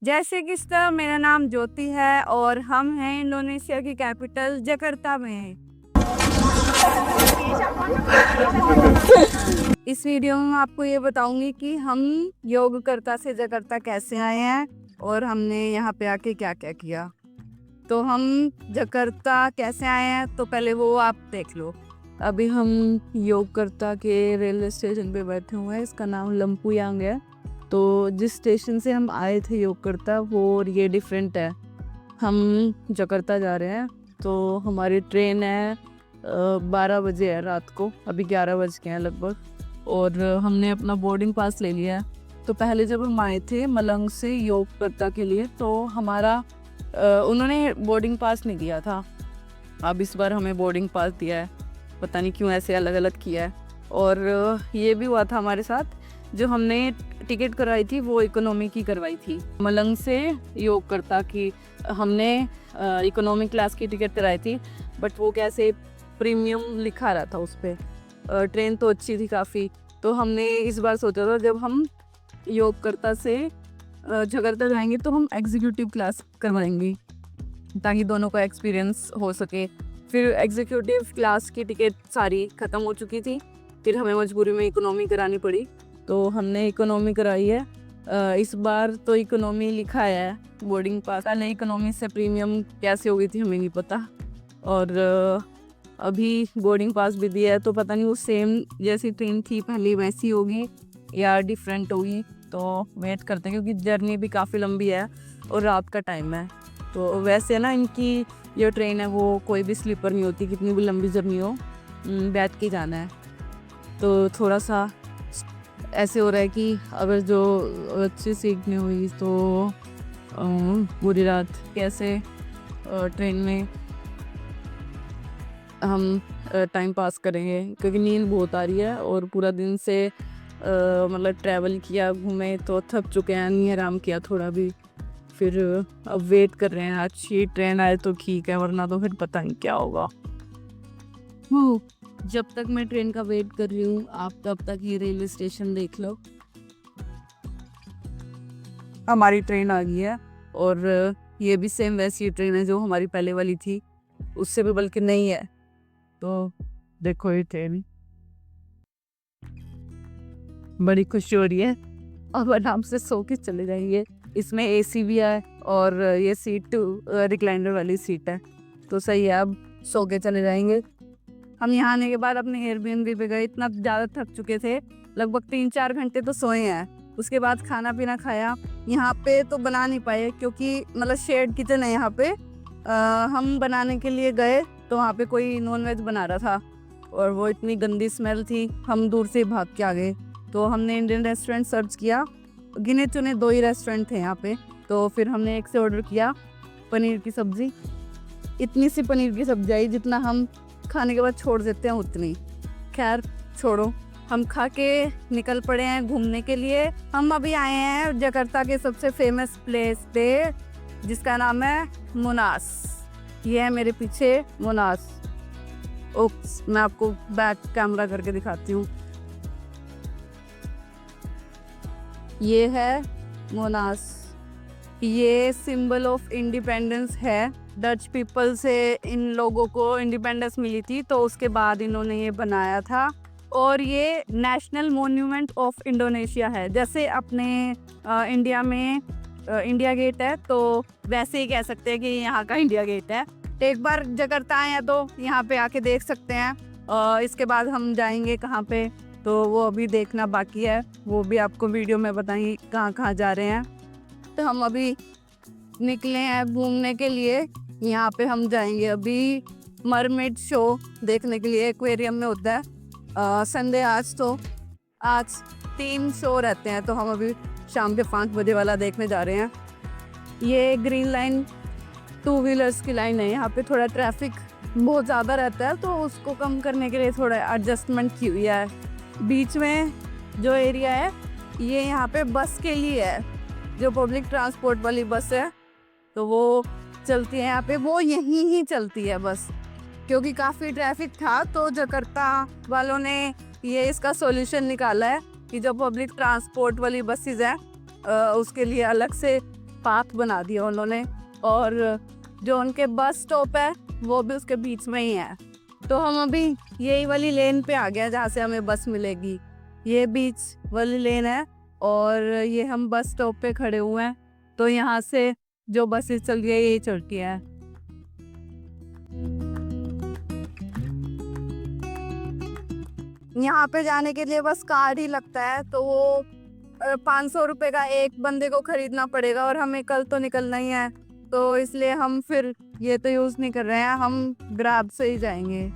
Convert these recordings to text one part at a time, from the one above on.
जैसे कि सर, मेरा नाम ज्योति है और हम हैं इंडोनेशिया की कैपिटल जकार्ता में। इस वीडियो में मैं आपको ये बताऊंगी कि हम योगकर्ता से जकार्ता कैसे आए हैं और हमने यहाँ पे आके क्या क्या किया। तो हम जकार्ता कैसे आए हैं तो पहले वो आप देख लो। अभी हम योगकर्ता के रेलवे स्टेशन पे बैठे हुए हैं। इसका नाम लंपुयांग है। तो जिस स्टेशन से हम आए थे योगकर्ता वो ये डिफरेंट है। हम जकार्ता जा रहे हैं। तो हमारी ट्रेन है 12 बजे है रात को। अभी 11 बज के हैं लगभग। और हमने अपना बोर्डिंग पास ले लिया है। तो पहले जब हम आए थे मलंग से योगकर्ता के लिए तो हमारा उन्होंने बोर्डिंग पास नहीं दिया था। अब इस बार हमें बोर्डिंग पास दिया है। पता नहीं क्यों ऐसे अलग अलग किया है। और ये भी हुआ था हमारे साथ, जो हमने टिकट करवाई थी वो इकोनॉमी की करवाई थी। मलंग से योगकर्ता की हमने इकोनॉमी क्लास की टिकट कराई थी, बट वो कैसे प्रीमियम लिखा रहा था उस पर। ट्रेन तो अच्छी थी काफ़ी। तो हमने इस बार सोचा था जब हम योगकर्ता से जकार्ता जाएंगे तो हम एग्जीक्यूटिव क्लास करवाएंगे ताकि दोनों का एक्सपीरियंस हो सके। फिर एग्जीक्यूटिव क्लास की टिकट सारी ख़त्म हो चुकी थी। फिर हमें मजबूरी में इकोनॉमी करानी पड़ी। तो हमने इकोनॉमी कराई है। इस बार तो इकोनॉमी लिखा है बोर्डिंग पास। पहले इकोनॉमी से प्रीमियम कैसे हो गई थी हमें नहीं पता। और अभी बोर्डिंग पास भी दिया है। तो पता नहीं वो सेम जैसी ट्रेन थी पहले वैसी होगी या डिफरेंट होगी। तो वेट करते हैं क्योंकि जर्नी भी काफ़ी लंबी है और रात का टाइम है। तो वैसे ना इनकी जो ट्रेन है वो कोई भी स्लीपर नहीं होती, कितनी भी लंबी जर्नी हो बैठ के जाना है। तो थोड़ा सा ऐसे हो रहा है कि अगर जो अच्छी सीट नहीं हुई तो पूरी रात कैसे ट्रेन में हम टाइम पास करेंगे, क्योंकि नींद बहुत आ रही है और पूरा दिन से मतलब ट्रैवल किया, घूमे तो थक चुके हैं, नहीं आराम किया थोड़ा भी। फिर अब वेट कर रहे हैं अच्छी ट्रेन आए तो ठीक है, वरना तो फिर पता नहीं क्या होगा। जब तक मैं ट्रेन का वेट कर रही हूँ आप तब तक ये रेलवे स्टेशन देख लो। हमारी ट्रेन आ गई है और ये भी सेम वैसी ट्रेन है जो हमारी पहले वाली थी, उससे भी बल्कि नहीं है। तो देखो ये ट्रेन, बड़ी खुशी हो रही है। अब आराम से सो के चले जाएंगे। इसमें एसी भी है और ये सीट रिक्लाइनर वाली सीट है तो सही है। अब सो के चले जाएंगे। हम यहाँ आने के बाद अपने एयरबीएनबी पे गए। इतना ज़्यादा थक चुके थे, लगभग 3-4 घंटे तो सोए हैं। उसके बाद खाना पीना खाया। यहाँ पे तो बना नहीं पाए क्योंकि मतलब शेयर्ड किचन है यहाँ पे। हम बनाने के लिए गए तो वहाँ पे कोई नॉनवेज बना रहा था और वो इतनी गंदी स्मेल थी, हम दूर से भाग के आ गए। तो हमने इंडियन रेस्टोरेंट सर्च किया, गिने चुने 2 ही रेस्टोरेंट थे यहाँ पे। तो फिर हमने एक से ऑर्डर किया पनीर की सब्ज़ी। इतनी सी पनीर की सब्ज़ी आई जितना हम खाने के बाद छोड़ देते हैं उतनी। खैर छोड़ो, हम खा के निकल पड़े हैं घूमने के लिए। हम अभी आए हैं जकार्ता के सबसे फेमस प्लेस पे जिसका नाम है मोनास। ये है मेरे पीछे मोनास। ओप्स, मैं आपको बैक कैमरा करके दिखाती हूँ। ये है मोनास। ये सिंबल ऑफ इंडिपेंडेंस है। डच पीपल से इन लोगों को इंडिपेंडेंस मिली थी तो उसके बाद इन्होंने ये बनाया था। और ये नेशनल मॉन्यूमेंट ऑफ इंडोनेशिया है। जैसे अपने इंडिया में इंडिया गेट है तो वैसे ही कह सकते हैं कि यहाँ का इंडिया गेट है। एक बार जकार्ता आए हैं तो यहाँ पे आके देख सकते हैं। इसके बाद हम जाएंगे कहाँ पे तो वो अभी देखना बाकी है, वो भी आपको वीडियो में बताएंगे कहाँ कहाँ जा रहे हैं। तो हम अभी निकले हैं घूमने के लिए। यहाँ पे हम जाएंगे अभी मरमेड शो देखने के लिए। एक्वेरियम में होता है संडे। आज 3 शो रहते हैं तो हम अभी शाम के 5 बजे वाला देखने जा रहे हैं। ये ग्रीन लाइन 2 व्हीलर्स की लाइन है। यहाँ पे थोड़ा ट्रैफिक बहुत ज़्यादा रहता है तो उसको कम करने के लिए थोड़ा एडजस्टमेंट की हुई है। बीच में जो एरिया है ये यहाँ पे बस के लिए है, जो पब्लिक ट्रांसपोर्ट वाली बस है तो वो चलती है यहाँ पे, वो यहीं ही चलती है बस। क्योंकि काफ़ी ट्रैफिक था तो जकार्ता वालों ने ये इसका सॉल्यूशन निकाला है कि जो पब्लिक ट्रांसपोर्ट वाली बसेस हैं उसके लिए अलग से पाथ बना दिया उन्होंने, और जो उनके बस स्टॉप है वो भी उसके बीच में ही है। तो हम अभी यही वाली लेन पे आ गए जहाँ से हमें बस मिलेगी। ये बीच वाली लेन है और ये हम बस स्टॉप पे खड़े हुए हैं। तो यहाँ से जो बसेस चल रही है यही चलती है। यहाँ पे जाने के लिए बस कार्ड ही लगता है, तो वो 500 रुपये का एक बंदे को खरीदना पड़ेगा, और हमें कल तो निकलना ही है, तो इसलिए हम फिर ये तो यूज नहीं कर रहे हैं, हम ग्रैब से ही जाएंगे।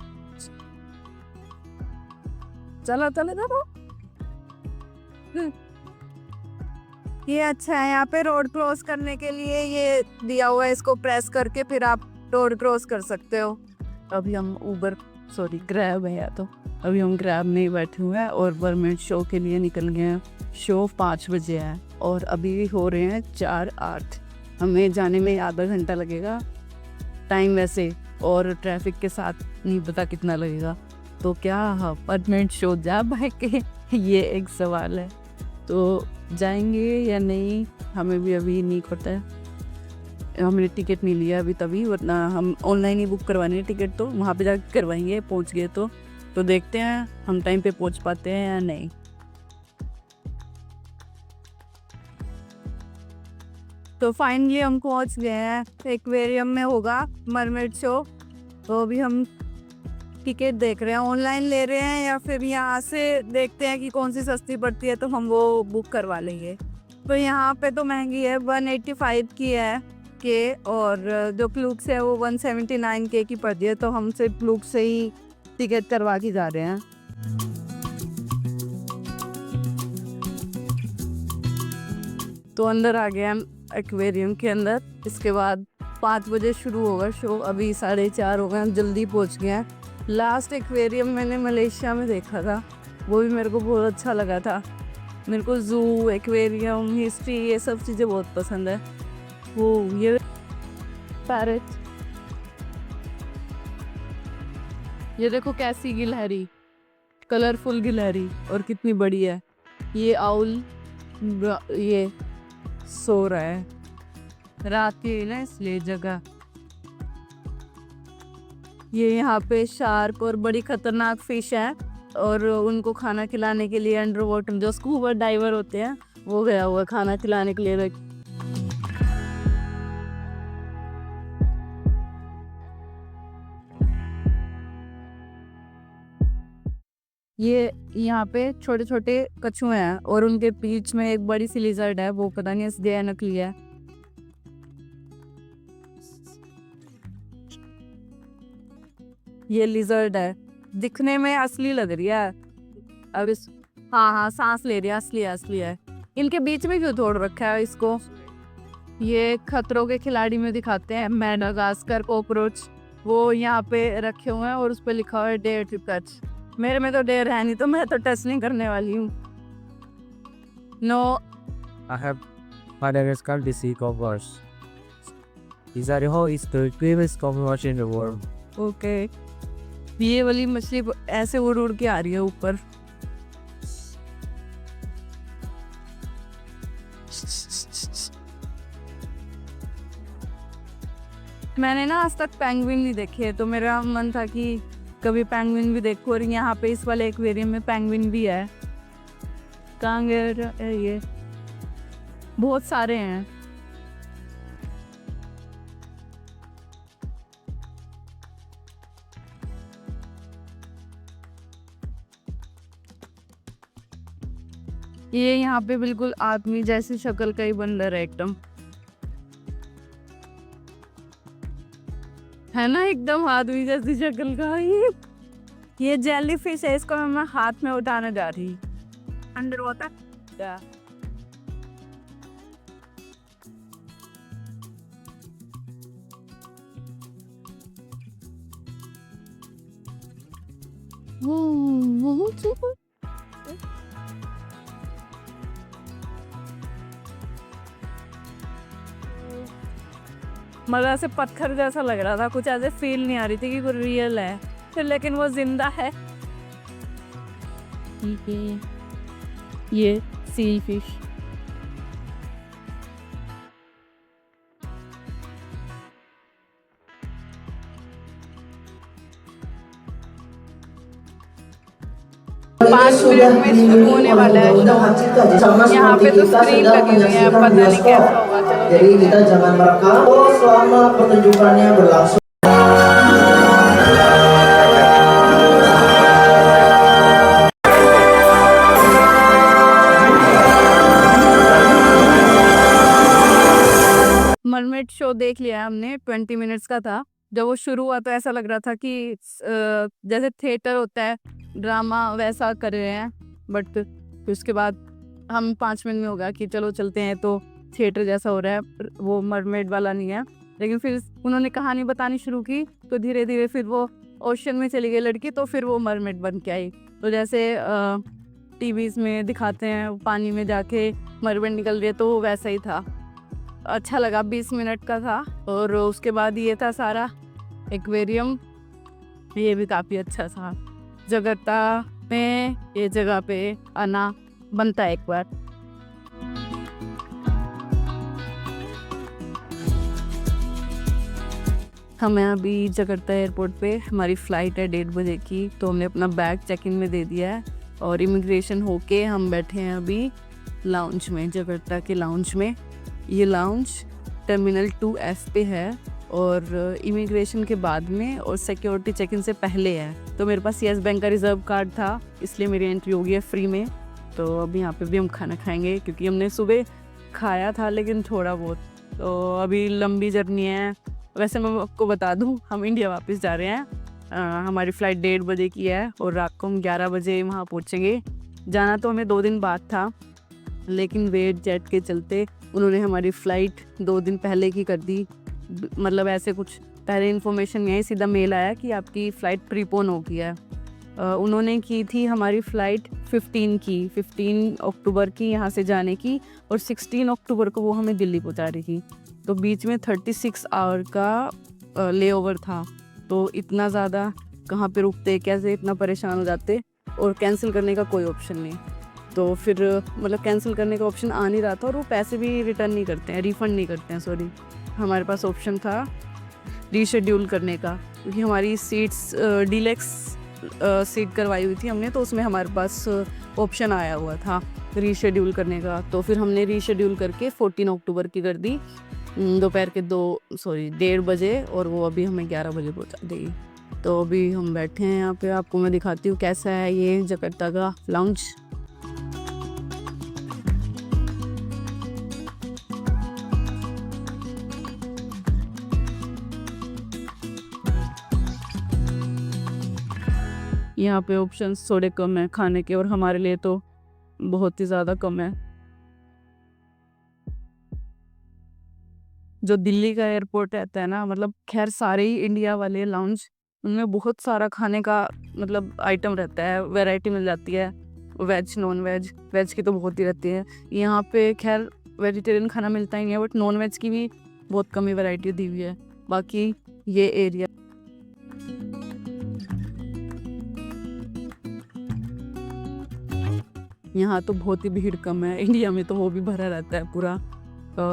चलो चलो चलो। ये अच्छा है, यहाँ पे रोड क्रॉस करने के लिए ये दिया हुआ है, इसको प्रेस करके फिर आप रोड क्रॉस कर सकते हो। अभी हम ग्रैब है, या तो अभी हम ग्रैब में ही बैठे हुए हैं और बर्मेड शो के लिए निकल गए हैं। शो 5 बजे है और अभी हो रहे हैं 4:08। हमें जाने में आधा घंटा लगेगा टाइम वैसे, और ट्रैफिक के साथ नहीं पता कितना लगेगा। तो क्या बर्मेड शो जा पाए के ये एक सवाल है। तो जाएंगे या नहीं हमें भी अभी नहीं पता है। हमने टिकट नहीं लिया अभी तभी, वरना हम ऑनलाइन ही बुक करवाने टिकट, तो वहाँ पे जाकर करवाएंगे पहुँच गए तो देखते हैं हम टाइम पे पहुँच पाते हैं या नहीं। तो फाइनली हम पहुँच गए हैं। एक्वेरियम में होगा मरमेड शो, तो अभी हम टिकट देख रहे हैं, ऑनलाइन ले रहे हैं या फिर यहाँ से देखते हैं कि कौन सी सस्ती पड़ती है तो हम वो बुक करवा लेंगे। तो यहाँ पे तो महंगी है, 185 की है के, और जो क्लूक से है वो 179 के की पड़ती है। तो हम सिर्फ क्लूक से ही टिकट करवा के जा रहे हैं। तो अंदर आ गए हम एक्वेरियम के अंदर। इसके बाद 5 बजे शुरू होगा शो, अभी 4:30 हो गए, हम जल्दी पहुँच गए हैं। लास्ट एक्वेरियम मैंने मलेशिया में देखा था, वो भी मेरे को बहुत अच्छा लगा था। मेरे को जू, एक्वेरियम, हिस्ट्री ये सब चीज़ें बहुत पसंद है। वो ये पैरेट, ये देखो कैसी गिलहरी, कलरफुल गिलहरी, और कितनी बड़ी है। ये आउल ये सो रहा है, रात की ना इसलिए जगह। ये यहाँ पे शार्क और बड़ी खतरनाक फिश है, और उनको खाना खिलाने के लिए अंडर वाटर जो स्कूबा डाइवर होते हैं वो गया हुआ खाना खिलाने के लिए। ये यहाँ पे छोटे छोटे कछुए हैं और उनके बीच में एक बड़ी सी लिजर्ड है, वो पता नहीं असली है नकली है। ये लिजर्ड है, दिखने में असली लग रही है। अब इस हाँ सांस ले रही है, असली है। इनके बीच में क्यों तोड़ रखा है इसको? ये खतरों के खिलाड़ी में दिखाते हैं मैडागास्कर कॉकरोच, वो यहाँ पे रखे हुए हैं और उस पर लिखा हुआ है डेयर टू टच। मेरे में तो डेयर है नहीं, तो मैं तो टच नहीं करने वाली हूँ। No I have Madagascar the sea cockroach. Pizarro is the famous cockroach in the world. Okay, ये वाली मछली ऐसे उड़ के आ रही है ऊपर। मैंने ना आज तक पेंगुइन नहीं देखे, तो मेरा मन था कि कभी पेंगुइन भी देखो, और यहाँ पे इस वाले एक्वेरियम में पेंगुइन भी है। कहाँ गए ये? बहुत सारे हैं। ये यहाँ पे बिल्कुल आदमी जैसी शक्ल का ही बंदर है एकदम, है ना, एकदम आदमी जैसी शक्ल का। ये जेली फिश है, इसको मैं हाथ में उठाने जा रही। अंडर वाटर क्या? मजा से पत्थर जैसा लग रहा था, कुछ ऐसे फील नहीं आ रही थी कि कुछ रियल है, फिर लेकिन वो जिंदा है। ये सी फिश, 5 मिनट में शुरू होने वाला है शो। यहाँ पे तो स्क्रीन लगी हुई है, पता नहीं कैसा होगा। चलो Jadi kita jangan merekam selama pertunjukannya berlangsung. Mermaid show देख लिया है हमने, 20 मिनट्स का था। जब वो शुरू हुआ तो ऐसा लग रहा था कि जैसे थिएटर होता है ड्रामा वैसा कर रहे हैं, बट फिर उसके बाद हम 5 मिनट में होगा कि चलो चलते हैं तो थिएटर जैसा हो रहा है, वो मरमेड वाला नहीं है। लेकिन फिर उन्होंने कहानी बतानी शुरू की तो धीरे धीरे फिर वो ओशन में चली गई लड़की, तो फिर वो मरमेड बन के आई। तो जैसे टीवीज़ में दिखाते हैं पानी में जाके मरमेड निकल रही है, तो वो वैसा ही था। अच्छा लगा, 20 मिनट का था। और उसके बाद ये था सारा एक्वेरियम, ये भी काफ़ी अच्छा था। जगर्ता में ये जगह पे आना बनता है एक बार। हम हैं अभी जगर्ता एयरपोर्ट पे, हमारी फ़्लाइट है 1:30 बजे की, तो हमने अपना बैग चेक इन में दे दिया है और इमिग्रेशन होके हम बैठे हैं अभी लाउंज में, जगर्ता के लाउंज में। ये लाउंज टर्मिनल 2F पे है और इमिग्रेशन के बाद में और सिक्योरिटी चेक इन से पहले है। तो मेरे पास येस बैंक का रिज़र्व कार्ड था, इसलिए मेरी एंट्री हो गई है फ्री में। तो अभी यहाँ पे भी हम खाना खाएंगे, क्योंकि हमने सुबह खाया था लेकिन थोड़ा बहुत। तो अभी लंबी जर्नी है। वैसे मैं आपको बता दूँ, हम इंडिया वापस जा रहे हैं। हमारी फ़्लाइट 1:30 बजे की है और रात को हम 11 बजे वहाँ पहुँचेंगे। जाना तो हमें 2 दिन बाद था, लेकिन वेट जेट के चलते उन्होंने हमारी फ़्लाइट 2 दिन पहले की कर दी। मतलब ऐसे कुछ पहले इन्फॉर्मेशन नहीं आई, सीधा मेल आया कि आपकी फ़्लाइट प्रीपोन हो गई है। उन्होंने की थी हमारी फ़्लाइट 15 अक्टूबर की यहाँ से जाने की, और 16 अक्टूबर को वो हमें दिल्ली पहुँचा रही थी। तो बीच में 36 आवर का ले ओवर था। तो इतना ज़्यादा कहाँ पे रुकते, कैसे इतना परेशान हो जाते, और कैंसिल करने का कोई ऑप्शन नहीं। तो फिर मतलब कैंसिल करने का ऑप्शन आ नहीं रहा था, और वो पैसे भी रिटर्न नहीं करते हैं, रिफ़ंड नहीं करते हैं, सॉरी। हमारे पास ऑप्शन था रीशेड्यूल करने का, क्योंकि हमारी सीट्स डीलक्स सीट करवाई हुई थी हमने, तो उसमें हमारे पास ऑप्शन आया हुआ था रीशेड्यूल करने का। तो फिर हमने रीशेड्यूल करके 14 अक्टूबर की कर दी, दोपहर के 1:30 बजे, और वो अभी हमें 11 बजे पहुँचा देगी। तो अभी हम बैठे हैं यहाँ पे, आपको मैं दिखाती हूँ कैसा है ये जकार्ता का लाउंज। यहाँ पे ऑप्शंस थोड़े कम हैं खाने के, और हमारे लिए तो बहुत ही ज़्यादा कम है। जो दिल्ली का एयरपोर्ट रहता है ना, मतलब खैर सारे ही इंडिया वाले लाउंज, उनमें बहुत सारा खाने का मतलब आइटम रहता है, वैरायटी मिल जाती है, वेज नॉन वेज। वेज की तो बहुत ही रहती है। यहाँ पे खैर वेजिटेरियन खाना मिलता ही नहीं है, बट नॉन वेज की भी बहुत कम ही वैरायटी दी हुई है। बाकी ये एरिया यहाँ तो बहुत ही भीड़ कम है, इंडिया में तो वो भी भरा रहता है पूरा।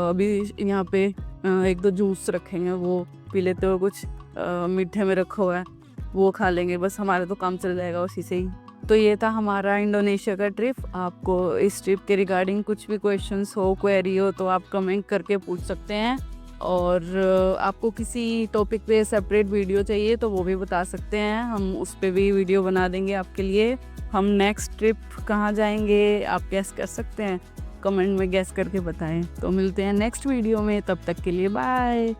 अभी यहाँ पे 1-2 जूस रखेंगे, वो पी लेते हो, कुछ मीठे में रखा हुआ है वो खा लेंगे, बस हमारा तो काम चल जाएगा उसी से ही। तो ये था हमारा इंडोनेशिया का ट्रिप। आपको इस ट्रिप के रिगार्डिंग कुछ भी क्वेश्चंस हो, क्वेरी हो, तो आप कमेंट करके पूछ सकते हैं। और आपको किसी टॉपिक पे सेपरेट वीडियो चाहिए तो वो भी बता सकते हैं, हम उस पर भी वीडियो बना देंगे आपके लिए। हम नेक्स्ट ट्रिप कहाँ जाएंगे आप गेस कर सकते हैं, कमेंट में गेस करके बताएं। तो मिलते हैं नेक्स्ट वीडियो में, तब तक के लिए बाय।